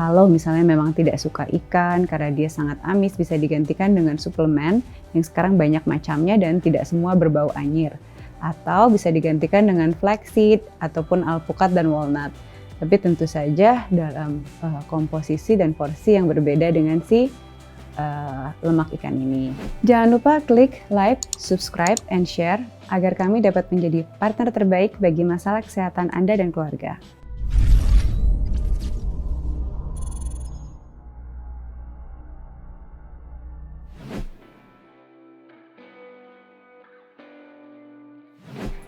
Kalau misalnya memang tidak suka ikan karena dia sangat amis, bisa digantikan dengan suplemen yang sekarang banyak macamnya dan tidak semua berbau anyir. Atau bisa digantikan dengan flaxseed ataupun alpukat dan walnut. Tapi tentu saja dalam komposisi dan porsi yang berbeda dengan si lemak ikan ini. Jangan lupa klik like, subscribe, and share agar kami dapat menjadi partner terbaik bagi masalah kesehatan Anda dan keluarga.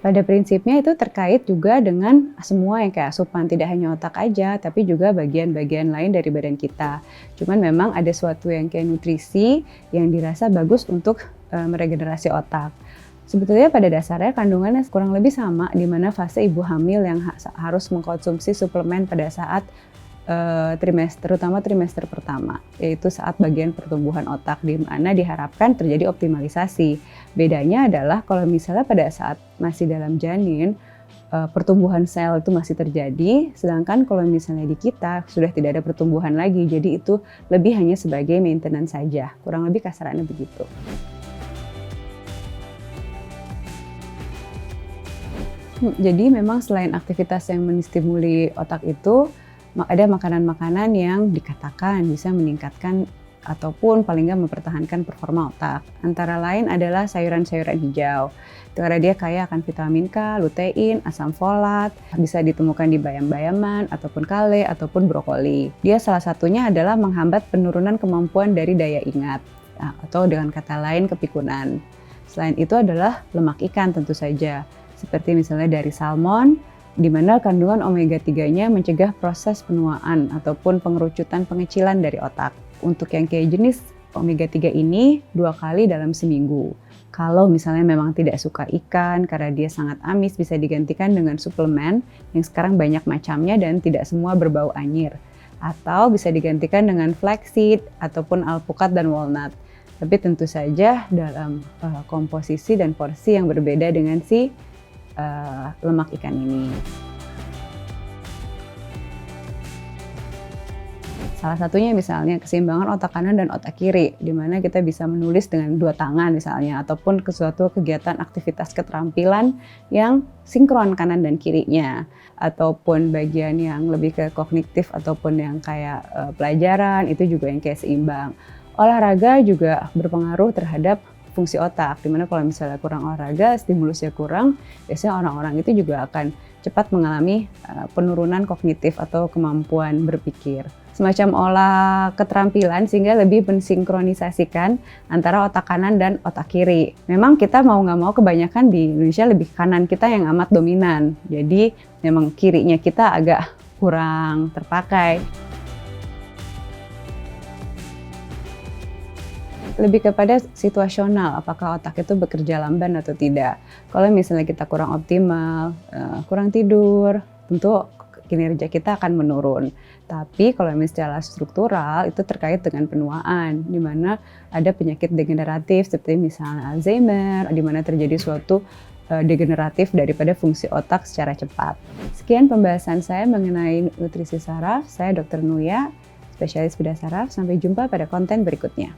Pada prinsipnya itu terkait juga dengan semua yang kayak asupan, tidak hanya otak aja, tapi juga bagian-bagian lain dari badan kita. Cuman memang ada suatu yang kayak nutrisi yang dirasa bagus untuk meregenerasi otak. Sebetulnya pada dasarnya kandungannya kurang lebih sama, di mana fase ibu hamil yang harus mengkonsumsi suplemen pada saat terutama trimester pertama, yaitu saat bagian pertumbuhan otak, di mana diharapkan terjadi optimalisasi. Bedanya adalah kalau misalnya pada saat masih dalam janin, pertumbuhan sel itu masih terjadi, sedangkan kalau misalnya di kita sudah tidak ada pertumbuhan lagi, jadi itu lebih hanya sebagai maintenance saja, kurang lebih kasarannya begitu. Jadi memang selain aktivitas yang menstimuli otak itu, ada makanan-makanan yang dikatakan bisa meningkatkan ataupun paling nggak mempertahankan performa otak. Antara lain adalah sayuran-sayuran hijau. Karena dia kaya akan vitamin K, lutein, asam folat, bisa ditemukan di bayam-bayaman, ataupun kale, ataupun brokoli. Dia salah satunya adalah menghambat penurunan kemampuan dari daya ingat, atau dengan kata lain kepikunan. Selain itu adalah lemak ikan tentu saja, seperti misalnya dari salmon, di mana kandungan omega 3-nya mencegah proses penuaan ataupun pengerucutan pengecilan dari otak. Untuk yang kayak jenis omega 3 ini 2 kali dalam seminggu. Kalau misalnya memang tidak suka ikan karena dia sangat amis, bisa digantikan dengan suplemen yang sekarang banyak macamnya dan tidak semua berbau anyir. Atau bisa digantikan dengan flaxseed ataupun alpukat dan walnut. Tapi tentu saja dalam komposisi dan porsi yang berbeda dengan si lemak ikan ini. Salah satunya misalnya keseimbangan otak kanan dan otak kiri, di mana kita bisa menulis dengan 2 tangan misalnya, ataupun suatu kegiatan aktivitas keterampilan yang sinkron kanan dan kirinya, ataupun bagian yang lebih ke kognitif ataupun yang kayak pelajaran, itu juga yang kayak seimbang. Olahraga juga berpengaruh terhadap fungsi otak, dimana kalau misalnya kurang olahraga, stimulusnya kurang, biasanya orang-orang itu juga akan cepat mengalami penurunan kognitif atau kemampuan berpikir. Semacam olah keterampilan sehingga lebih mensinkronisasikan antara otak kanan dan otak kiri. Memang kita mau nggak mau kebanyakan di Indonesia lebih kanan kita yang amat dominan, jadi memang kirinya kita agak kurang terpakai. Lebih kepada situasional, apakah otak itu bekerja lamban atau tidak. Kalau misalnya kita kurang optimal, kurang tidur, tentu kinerja kita akan menurun. Tapi kalau misalnya secara struktural itu terkait dengan penuaan, di mana ada penyakit degeneratif seperti misalnya Alzheimer, di mana terjadi suatu degeneratif daripada fungsi otak secara cepat. Sekian pembahasan saya mengenai nutrisi saraf. Saya Dr. Nuya, spesialis bedah saraf. Sampai jumpa pada konten berikutnya.